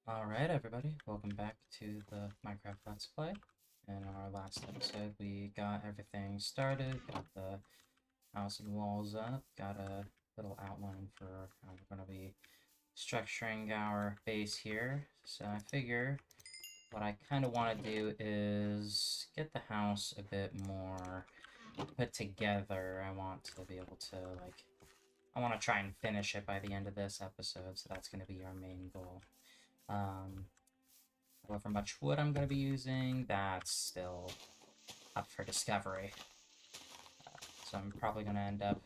Alright, everybody, welcome back to the Minecraft Let's Play. In our last episode, we got everything started, got the house and walls up, got a little outline for how we're going to be structuring our base here. So I figure what I kind of want to do is get the house a bit more put together. I want to be able to, I want to try and finish it by the end of this episode, so that's going to be our main goal. However much wood I'm going to be using, that's still up for discovery. So I'm probably going to end up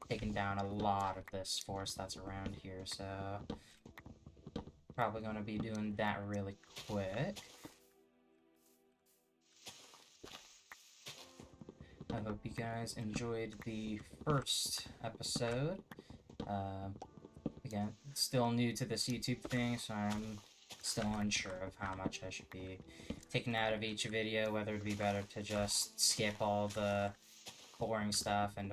taking down a lot of this forest that's around here, so probably going to be doing that really quick. I hope you guys enjoyed the first episode. Again, still new to this YouTube thing, so I'm still unsure of how much I should be taking out of each video, whether it'd be better to just skip all the boring stuff and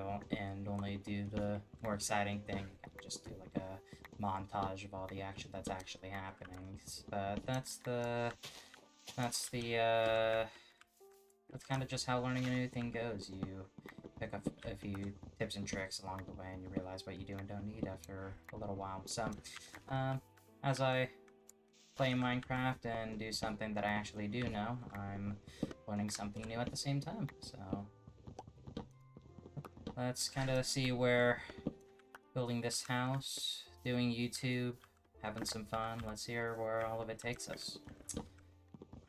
only do the more exciting thing, just do like a montage of all the action that's actually happening. But that's kind of just how learning a new thing goes. You pick up a few tips and tricks along the way, and you realize what you do and don't need after a little while. So, as I play Minecraft and do something that I actually do know, I'm learning something new at the same time. So, let's kind of see where building this house, doing YouTube, having some fun. Let's hear where all of it takes us.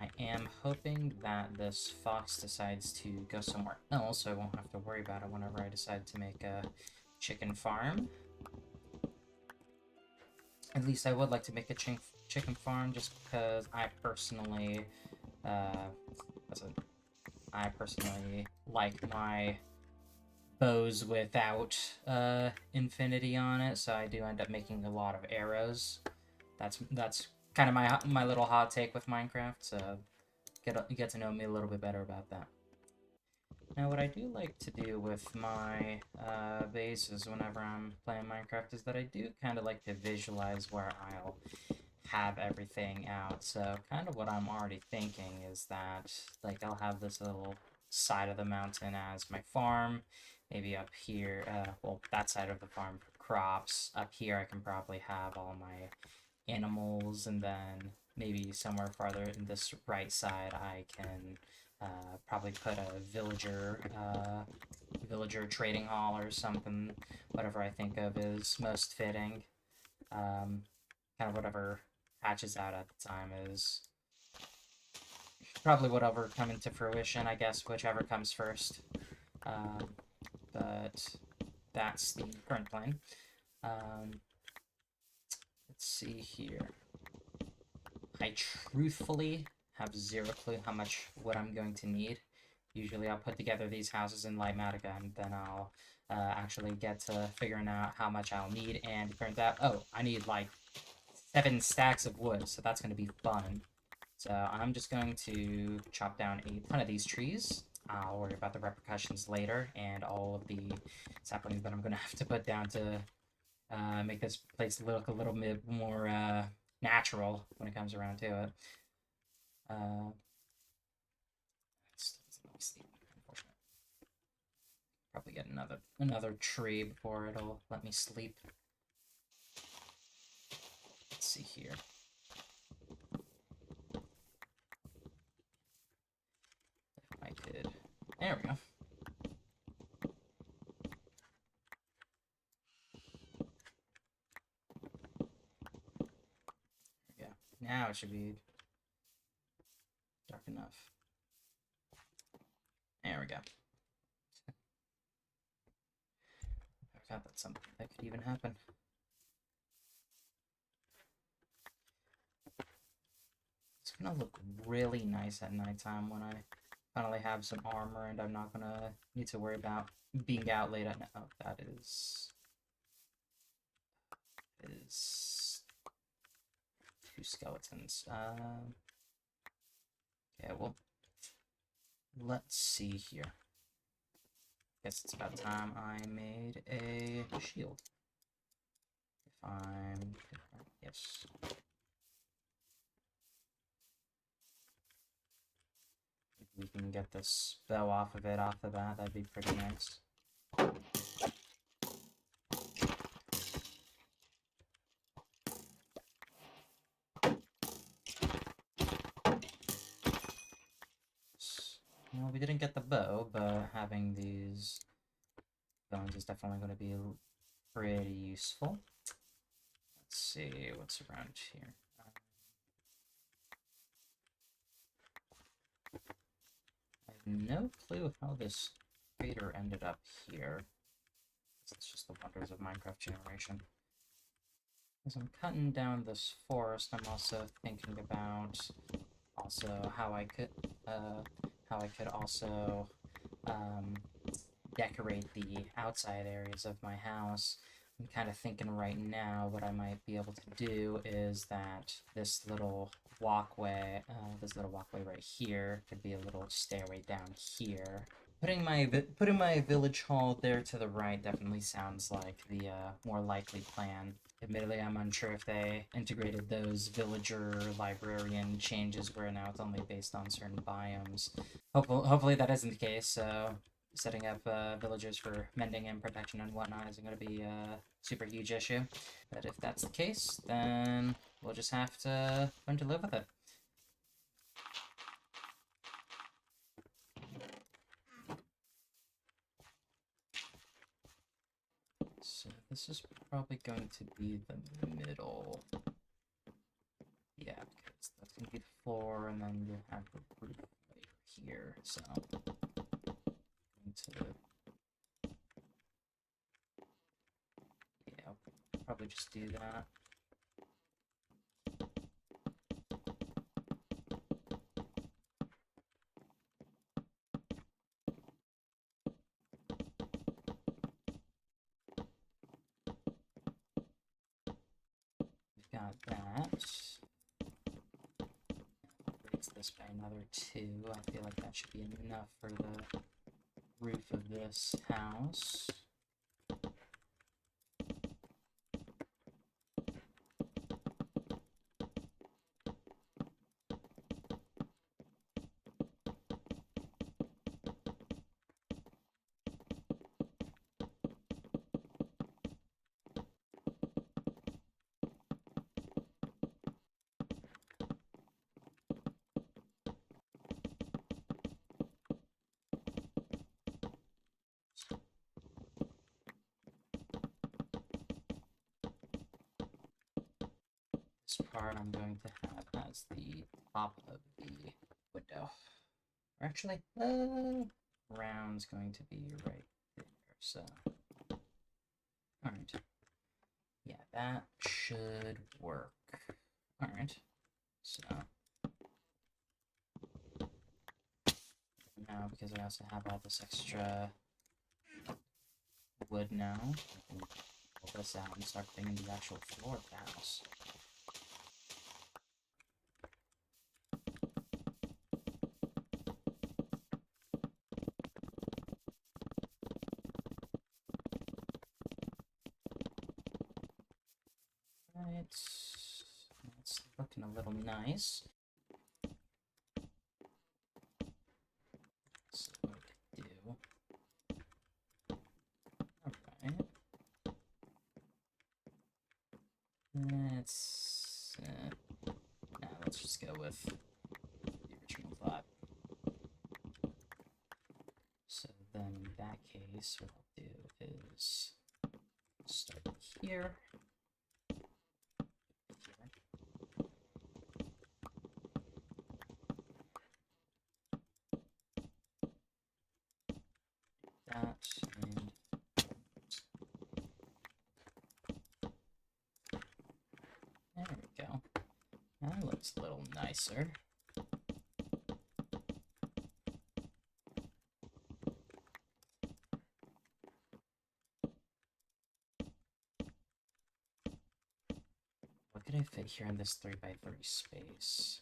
I am hoping that this fox decides to go somewhere else, so I won't have to worry about it whenever I decide to make a chicken farm. At least I would like to make a chicken farm just because I personally, I personally like my bows without infinity on it, so I do end up making a lot of arrows. That's kind of my little hot take with Minecraft, so get to know me a little bit better about that. Now, what I do like to do with my bases whenever I'm playing Minecraft is that I do kind of like to visualize where I'll have everything out. So kind of what I'm already thinking is that, like, I'll have this little side of the mountain as my farm. Maybe up here, well, that side of the farm for crops. Up here I can probably have all my animals, and then maybe somewhere farther in this right side I can probably put a villager trading hall or something, whatever I think of is most fitting. Kind of whatever hatches out at the time is probably whatever come into fruition, I guess, whichever comes first. Um, but that's the current plan. Let's see here. I truthfully have zero clue how much wood I'm going to need. Usually I'll put together these houses in Litematica, and then I'll actually get to figuring out how much I'll need, and turns out, oh, I need like 7 stacks of wood, so that's going to be fun. So I'm just going to chop down a ton of these trees. I'll worry about the repercussions later, and all of the saplings that I'm going to have to put down to make this place look a little bit more natural when it comes around to it. Still doesn't let me sleep, unfortunately. Probably get another tree before it'll let me sleep. Let's see here. If I could. There we go. There we go. Now it should be dark enough. There we go. I forgot that's something that could even happen. It's gonna look really nice at nighttime when I finally have some armor and I'm not gonna need to worry about being out late at night. Oh, that is 2 skeletons. Yeah, well, let's see here. Guess it's about time I made a shield. If I'm... Yes. we can get this bow off of it off the bat, that'd be pretty nice. Well, we didn't get the bow, but having these bones is definitely going to be pretty useful. Let's see what's around here. I have no clue how this crater ended up here. It's just the wonders of Minecraft generation. As I'm cutting down this forest, I'm also thinking about how I could also decorate the outside areas of my house. I'm kind of thinking right now what I might be able to do is that this little walkway right here could be a little stairway down here. Putting my village hall there to the right definitely sounds like the more likely plan. Admittedly, I'm unsure if they integrated those villager librarian changes where now it's only based on certain biomes. Hopefully that isn't the case, so setting up villagers for mending and protection and whatnot isn't going to be a super huge issue. But if that's the case, then we'll just have to learn to live with it. So this is probably going to be the middle. Yeah, because that's going to be the floor, and then you have the roof right here, so... Yeah, I'll probably just do that. We've got that. Raise this by another 2. I feel like that should be enough for the roof of this house. This part I'm going to have as the top of the window. Or actually, round's going to be right there, so... Alright. Yeah, that should work. Alright, so... Now, because I also have all this extra wood now, I can pull this out and start bringing the actual floor of the house. Right, it's looking a little nice. So what we could do. Alright. Let's just go with the original thought. So then in that case, what I'll do is start here. That, and there we go. That looks a little nicer. What could I fit here in this 3x3 space?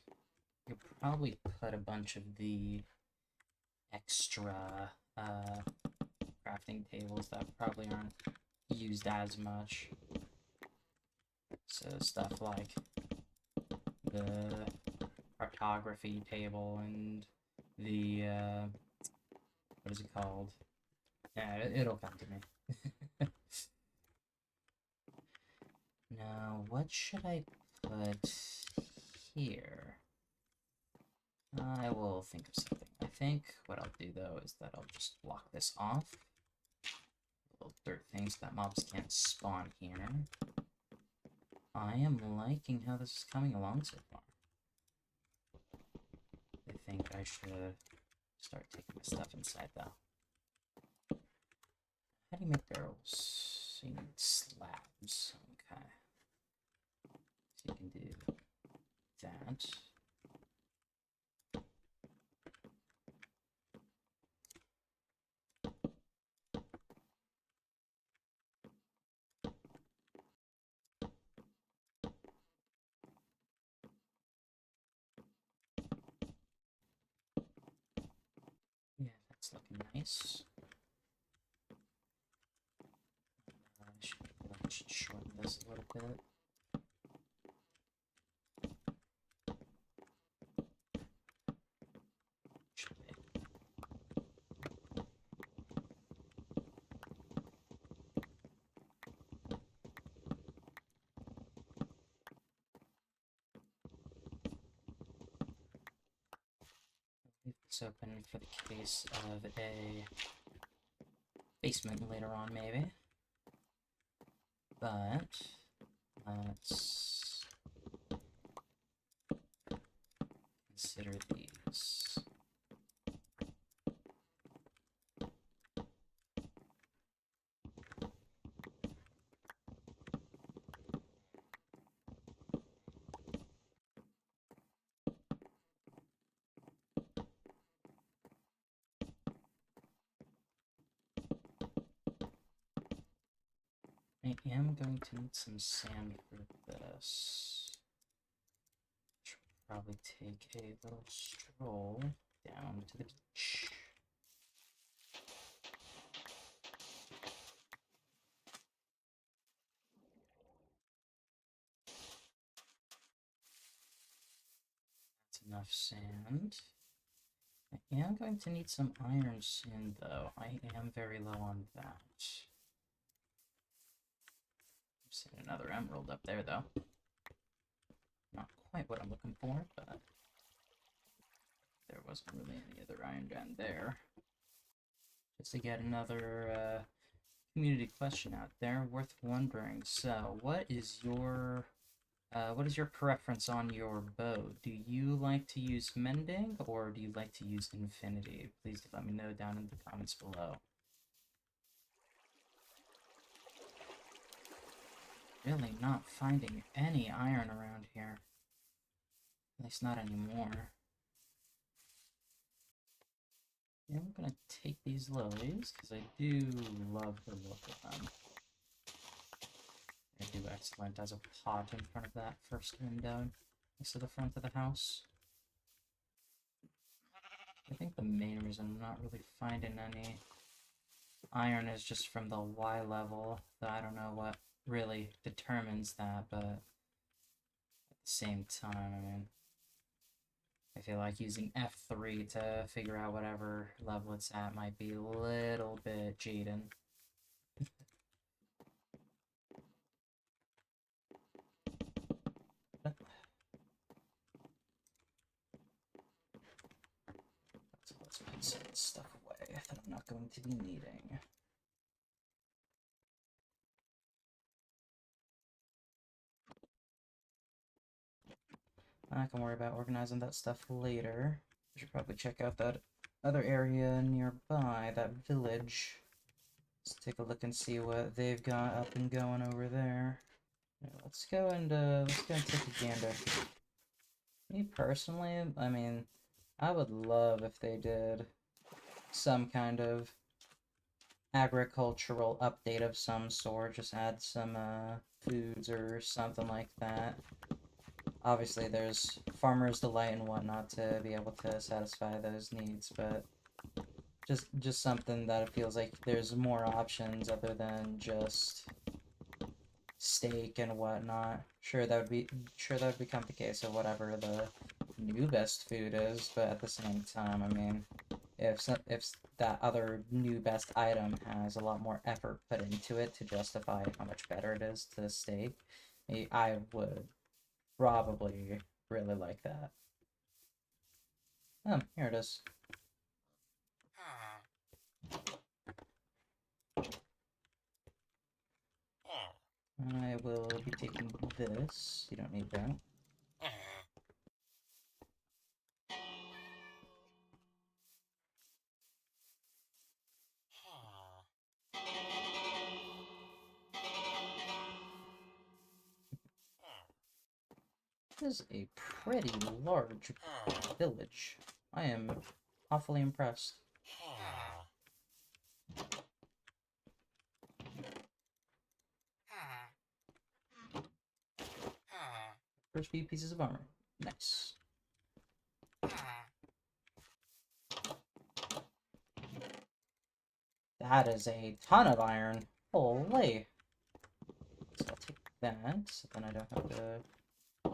You could probably put a bunch of the extra crafting tables that probably aren't used as much. So stuff like the cartography table and the, what is it called? Yeah, it'll come to me. Now, what should I put here? I will think of something. I think what I'll do, though, is that I'll just block this off. Little dirt things that mobs can't spawn here. I am liking how this is coming along so far. I think I should start taking the stuff inside, though. How do you make barrels? So you need slabs. Okay. So you can do that. Yeah, that's looking nice. I should shorten this a little bit. Leave this open for the case of a basement later on, maybe. But let's consider these. I am going to need some sand for this. Should probably take a little stroll down to the beach. That's enough sand. I am going to need some iron soon, though. I am very low on that. I'm seeing another emerald up there, though. Not quite what I'm looking for, but there wasn't really any other iron down there. Just to get another community question out there, worth wondering. So, what is your preference on your bow? Do you like to use mending or do you like to use infinity? Please let me know down in the comments below. Really not finding any iron around here. At least not anymore. Yeah, I'm gonna take these lilies, because I do love the look of them. They do excellent as a pot in front of that first window next to the front of the house. I think the main reason I'm not really finding any iron is just from the Y level, though I don't know what really determines that, but at the same time, I mean, I feel like using F3 to figure out whatever level it's at might be a little bit cheating. So let's put some stuff away that I'm not going to be needing. I can worry about organizing that stuff later. I should probably check out that other area nearby, that village. Let's take a look and see what they've got up and going over there. Yeah, let's go and take a gander. Me personally, I mean, I would love if they did some kind of agricultural update of some sort, just add some foods or something like that. Obviously, there's Farmer's Delight and whatnot to be able to satisfy those needs, but just something that it feels like there's more options other than just steak and whatnot. Sure, that would become the case of whatever the new best food is, but at the same time, I mean, if that other new best item has a lot more effort put into it to justify how much better it is to steak, I would probably really like that. Oh, here it is. I will be taking this. You don't need that. This is a pretty large village. I am awfully impressed. First few pieces of armor. Nice. That is a ton of iron. Holy. So I'll take that, so then I don't have to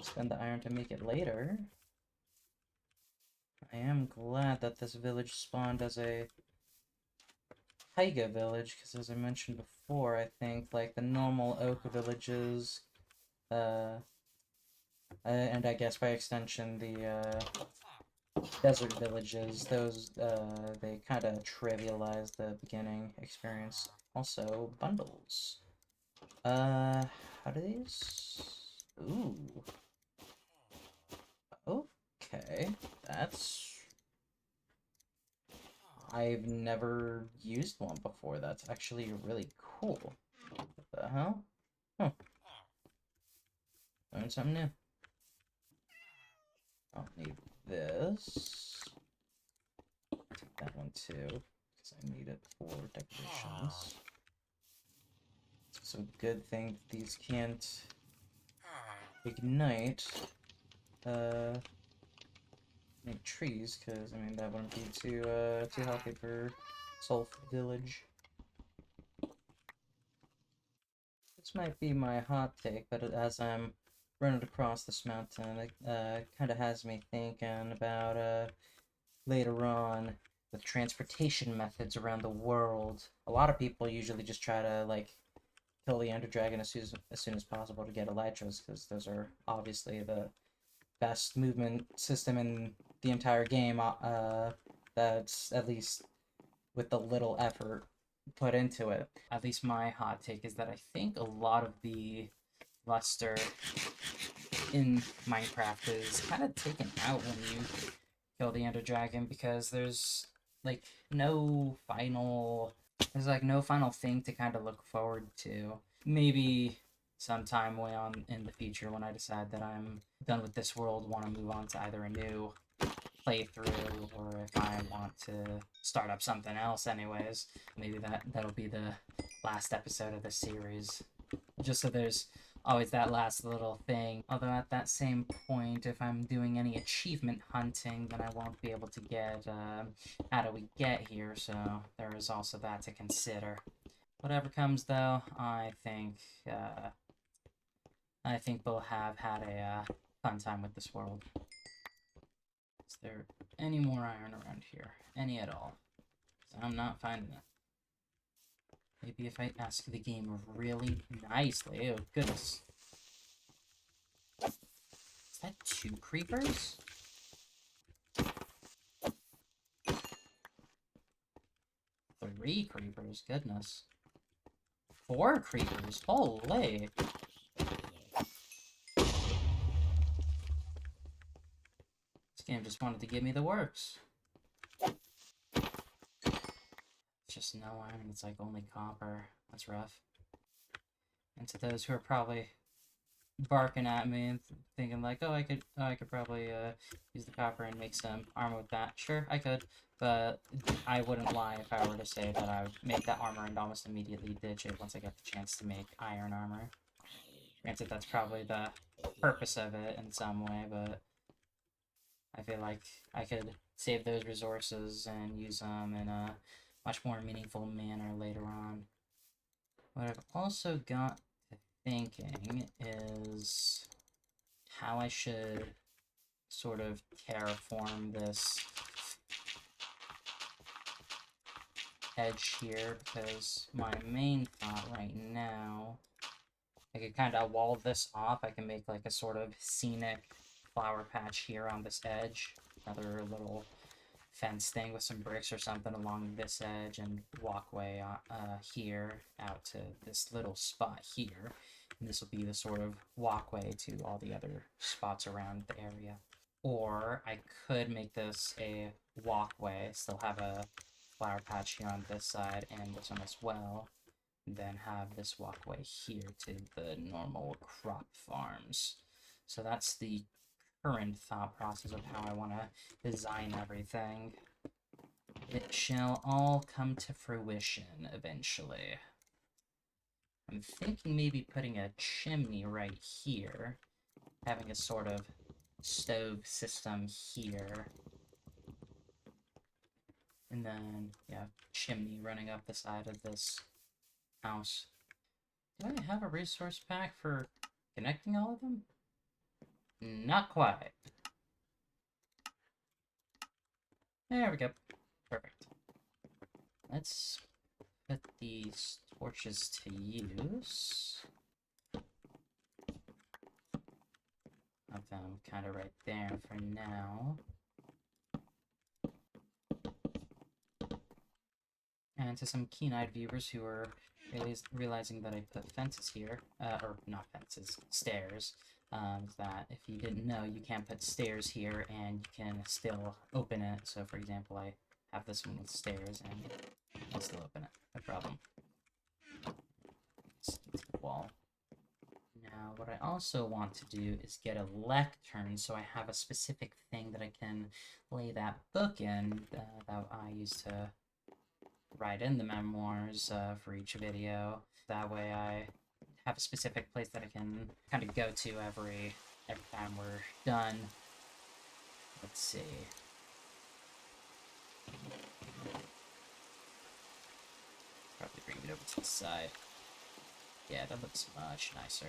spend the iron to make it later. I am glad that this village spawned as a taiga village, because as I mentioned before, I think, like, the normal oak villages, and I guess by extension, the, desert villages, those, they kind of trivialize the beginning experience. Also, bundles. How do these? Ooh. Okay, that's... I've never used one before. That's actually really cool. What the hell? Huh. Learn something new. I'll need this. Take that one too, because I need it for decorations. It's a good thing that these can't ignite, make trees, because, I mean, that wouldn't be too healthy for Sulph Village. This might be my hot take, but as I'm running across this mountain, it kind of has me thinking about later on with transportation methods around the world. A lot of people usually just try to like kill the Ender Dragon as soon as possible to get Elytras, because those are obviously the best movement system in the entire game. That's at least with the little effort put into it. At least my hot take is that I think a lot of the luster in Minecraft is kind of taken out when you kill the Ender Dragon, because there's like no final thing to kind of look forward to. Maybe sometime way on in the future when I decide that I'm done with this world, want to move on to either a new playthrough, or if I want to start up something else anyways, maybe that'll be the last episode of the series, just so there's always that last little thing. Although at that same point, if I'm doing any achievement hunting, then I won't be able to get how do we get here, so there is also that to consider. Whatever comes though, I think we'll have had a fun time with this world. Is there any more iron around here? Any at all? I'm not finding it. Maybe if I ask the game really nicely. Oh, goodness. Is that 2 creepers? 3 creepers, goodness. 4 creepers, holy! This game just wanted to give me the works. It's just no iron, it's like only copper. That's rough. And to those who are probably barking at me and thinking like, oh, I could probably use the copper and make some armor with that. Sure, I could, but I wouldn't lie if I were to say that I would make that armor and almost immediately ditch it once I get the chance to make iron armor. Granted, that's probably the purpose of it in some way, but I feel like I could save those resources and use them in a much more meaningful manner later on. What I've also got to thinking is how I should sort of terraform this edge here, because my main thought right now, I could kind of wall this off. I can make like a sort of scenic flower patch here on this edge. Another little fence thing with some bricks or something along this edge, and walkway here out to this little spot here. And this will be the sort of walkway to all the other spots around the area. Or I could make this a walkway, still have a flower patch here on this side and this one as well, and then have this walkway here to the normal crop farms. So that's the current thought process of how I want to design everything. It shall all come to fruition eventually. I'm thinking maybe putting a chimney right here, having a sort of stove system here, and then, yeah, chimney running up the side of this house. Do I have a resource pack for connecting all of them? Not quite. There we go. Perfect. Let's put these torches to use. Have them kind of right there for now. And to some keen-eyed viewers who are realizing that I put fences here, or not fences, stairs, that if you didn't know, you can put stairs here and you can still open it. So for example, I have this one with stairs and I'll still open it, no problem. Stick to the wall. Now, what I also want to do is get a lectern, so I have a specific thing that I can lay that book in that I use to write in the memoirs for each video. That way I have a specific place that I can kind of go to every time we're done. Let's see. Probably bring it over to the side. Yeah, that looks much nicer.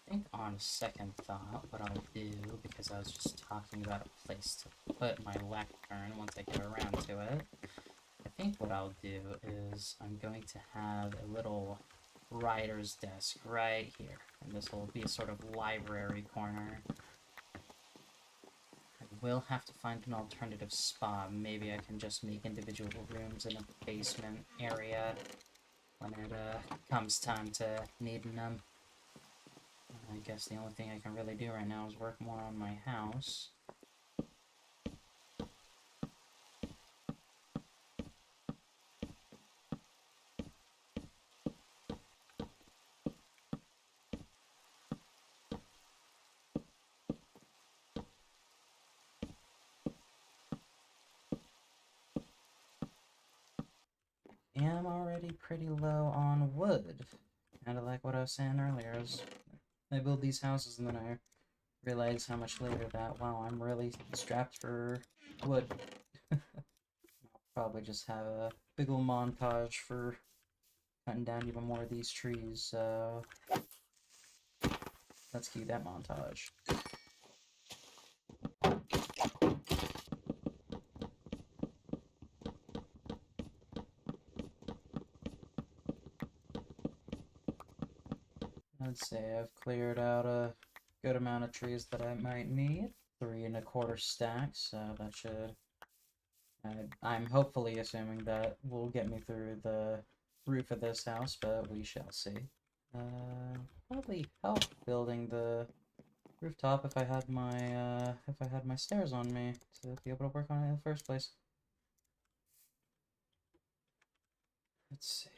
I think on second thought, what I'll do, because I was just talking about a place to put my lectern once I get around to it, I think what I'll do is I'm going to have a little writer's desk right here, and this will be a sort of library corner. I will have to find an alternative spot. Maybe I can just make individual rooms in a basement area when it comes time to needing them. I guess the only thing I can really do right now is work more on my house. I'm already pretty low on wood. Kind of like what I was saying earlier. I build these houses and then I realize how much later that, wow, I'm really strapped for wood. I'll probably just have a big ol' montage for cutting down even more of these trees, so let's cue that montage. Let's say I've cleared out a good amount of trees that I might need. 3 1/4 stacks, so that should... I'm hopefully assuming that will get me through the roof of this house, but we shall see. Probably help building the rooftop if I had my stairs on me to be able to work on it in the first place. Let's see.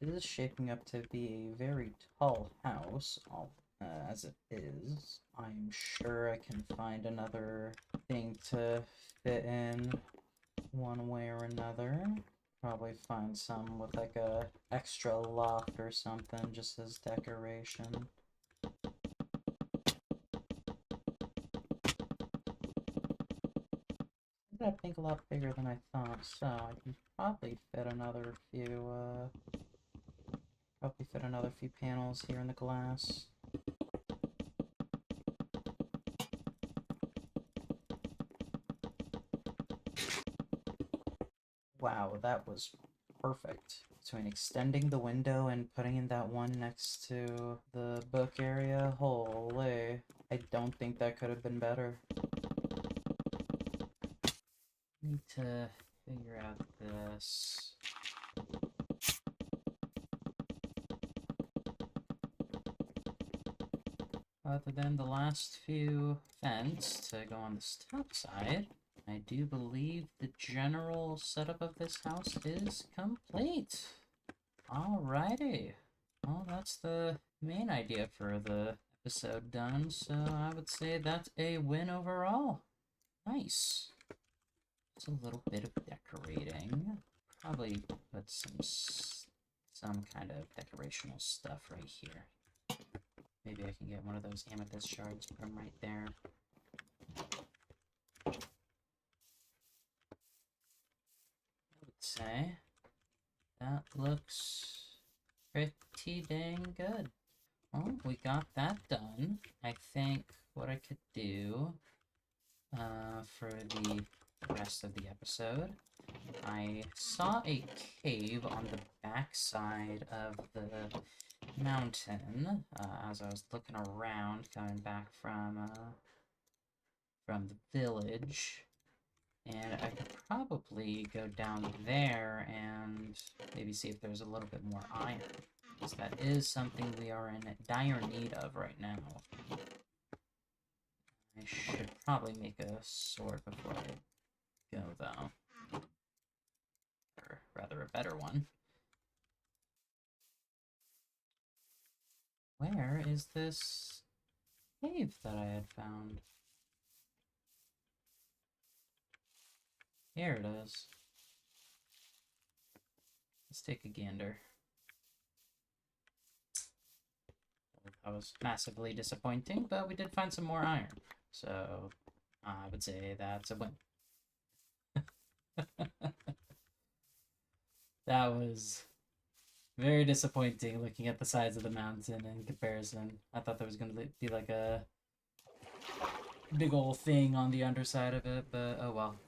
It is shaping up to be a very tall house, as it is. I'm sure I can find another thing to fit in one way or another. Probably find some with like a extra loft or something just as decoration. I think a lot bigger than I thought, so I can probably fit another few probably fit another few panels here in the glass. Wow, that was perfect. Between extending the window and putting in that one next to the book area, holy. I don't think that could have been better. Need to figure out this. Other than the last few vents to go on this top side, I do believe the general setup of this house is complete. Alrighty. Well, that's the main idea for the episode done, so I would say that's a win overall. Nice. Just a little bit of decorating. Probably put some kind of decorational stuff right here. Maybe I can get one of those amethyst shards, put them right there. I would say that looks pretty dang good. Well, we got that done. I think what I could do for the rest of the episode, I saw a cave on the backside of the mountain as I was looking around, coming back from the village, and I could probably go down there and maybe see if there's a little bit more iron, because that is something we are in dire need of right now. I should probably make a sword before I go, though. Or rather, a better one. Where is this cave that I had found? Here it is. Let's take a gander. That was massively disappointing, but we did find some more iron. So, I would say that's a win. That was very disappointing looking at the size of the mountain in comparison. I thought there was going to be like a big old thing on the underside of it, but oh well.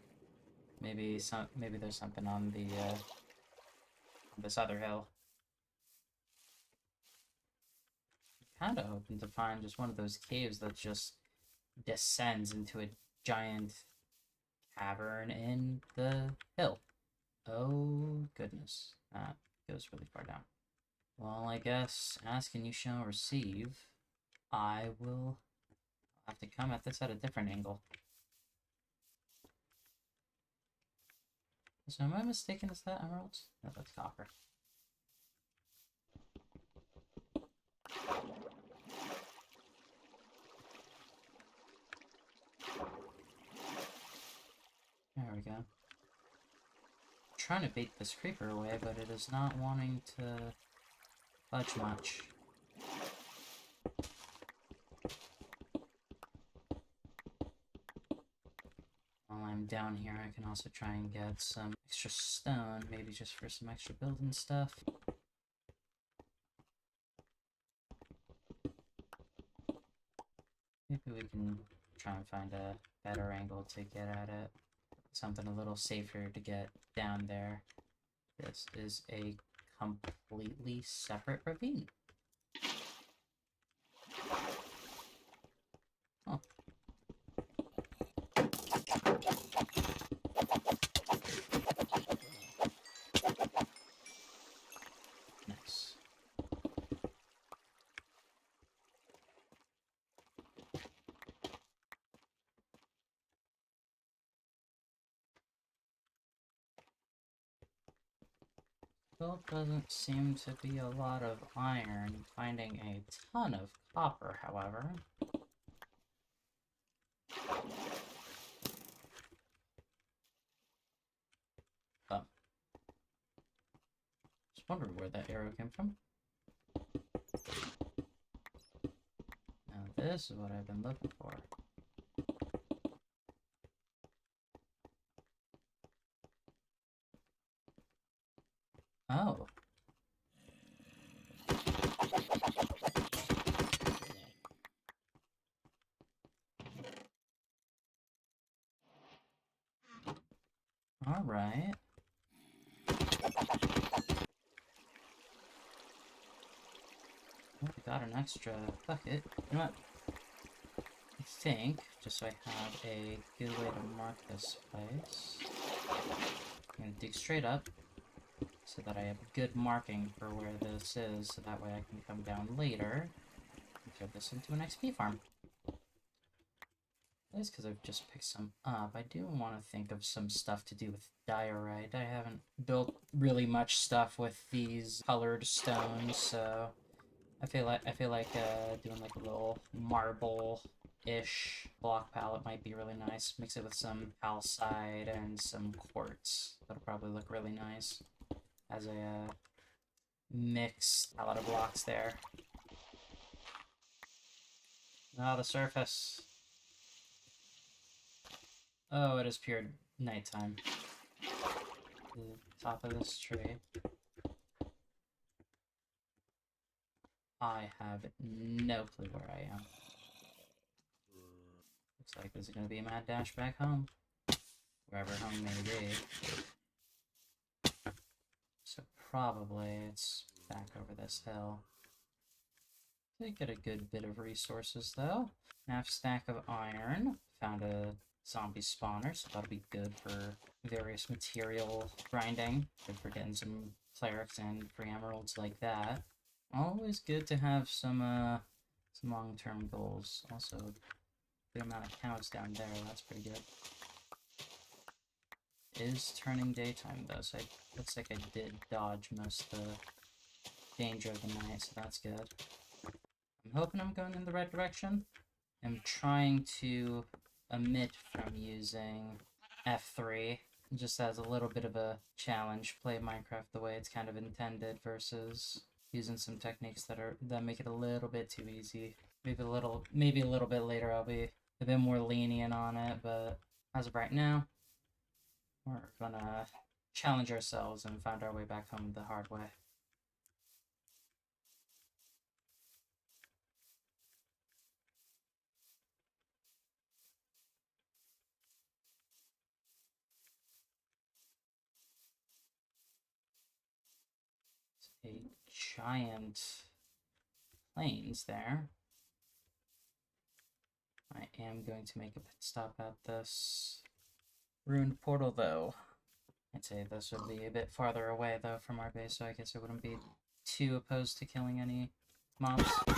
Maybe there's something on the this other hill. Kind of hoping to find just one of those caves that just descends into a giant cavern in the hill. Oh goodness, that goes really far down. Well, I guess ask and you shall receive. I will have to come at this at a different angle. So am I mistaken? Is that emeralds? No, that's copper. There we go. Trying to bait this creeper away, but it is not wanting to budge much. While I'm down here, I can also try and get some extra stone, maybe just for some extra building stuff. Maybe we can try and find a better angle to get at it. Something a little safer to get down there. This is a completely separate ravine. Oh. Nice. Still doesn't seem to be a lot of iron. Finding a ton of copper, however. Oh. Just wondered where that arrow came from. Now this is what I've been looking for. Oh. Alright. Oh, I got an extra bucket. You know what? I think, just so I have a good way to mark this place, I'm gonna dig straight up so that I have good marking for where this is, so that way I can come down later and turn this into an XP farm. That's because I've just picked some up. I do want to think of some stuff to do with diorite. I haven't built really much stuff with these colored stones, so I feel like doing like a little marble-ish block palette might be really nice. Mix it with some calcite and some quartz. That'll probably look really nice as a mixed palette of blocks there. Oh, the surface. Oh, it is pure nighttime. The top of this tree. I have no clue where I am. Looks like this is gonna be a mad dash back home. Wherever home may be. So probably it's back over this hill. Did get a good bit of resources though. Half stack of iron. Found a zombie spawner, so that'll be good for various material grinding. Good for getting some clerics and free emeralds like that. Always good to have some long-term goals. Also, good amount of cows down there. That's pretty good. It is turning daytime though, so it looks like I did dodge most of the danger of the night, so that's good. I'm hoping I'm going in the right direction. I'm trying to omit from using F3, just as a little bit of a challenge. Play Minecraft the way it's kind of intended versus using some techniques that make it a little bit too easy. Maybe a little bit later I'll be a bit more lenient on it, but as of right now, we're gonna challenge ourselves and find our way back home the hard way. A giant plains there. I am going to make a pit stop at this ruined portal, though. I'd say this would be a bit farther away, though, from our base, so I guess I wouldn't be too opposed to killing any mobs. I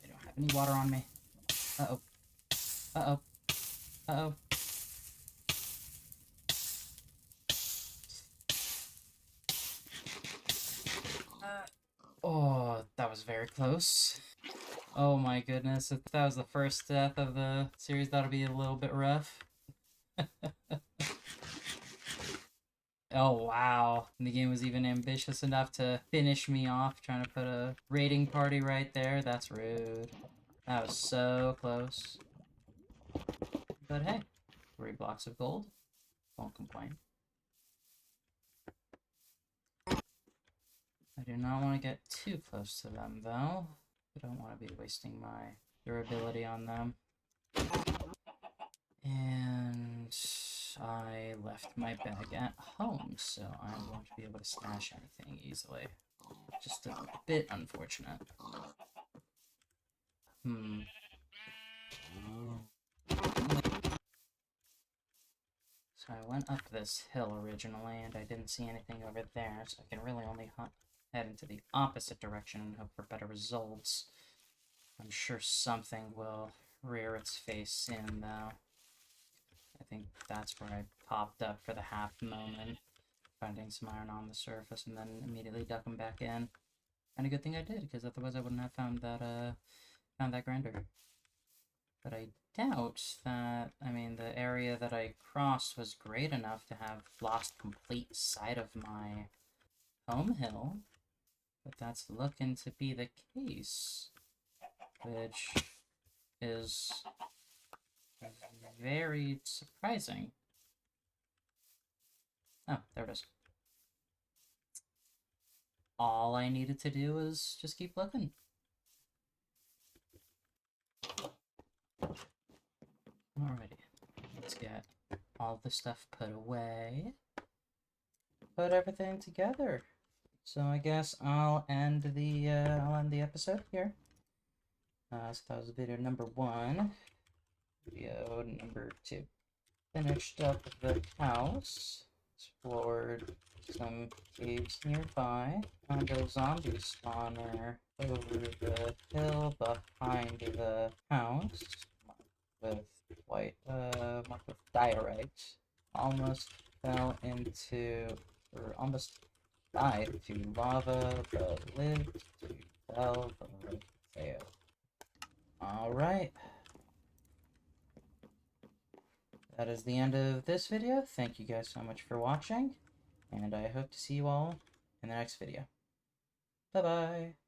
don't have any water on me. Uh-oh. Uh-oh. Uh-oh. Oh, that was very close. Oh my goodness, if that was the first death of the series, that'll be a little bit rough. Oh wow, and the game was even ambitious enough to finish me off, trying to put a raiding party right there. That's rude. That was so close. But hey, 3 blocks of gold. Won't complain. I do not want to get too close to them, though. I don't want to be wasting my durability on them. And I left my bag at home, so I won't be able to stash anything easily. Just a bit unfortunate. So I went up this hill originally, and I didn't see anything over there, so I can really only head into the opposite direction and hope for better results. I'm sure something will rear its face soon, though. I think that's where I popped up for the half moment, finding some iron on the surface and then immediately ducking back in. And a good thing I did, because otherwise I wouldn't have found that grinder. But I doubt that, I mean, the area that I crossed was great enough to have lost complete sight of my home hill. But that's looking to be the case, which is very surprising. Oh, there it is. all I needed to do was just keep looking. Alrighty, let's get all the stuff put away. Put everything together. So I guess I'll end the episode here. So that was video number 1. Video number 2. Finished up the house. Explored some caves nearby. Found a zombie spawner over the hill behind the house. With marked with diorite. Almost fell into, or almost died to lava, but lived to tell the tale. Alright. That is the end of this video. Thank you guys so much for watching, and I hope to see you all in the next video. Bye-bye!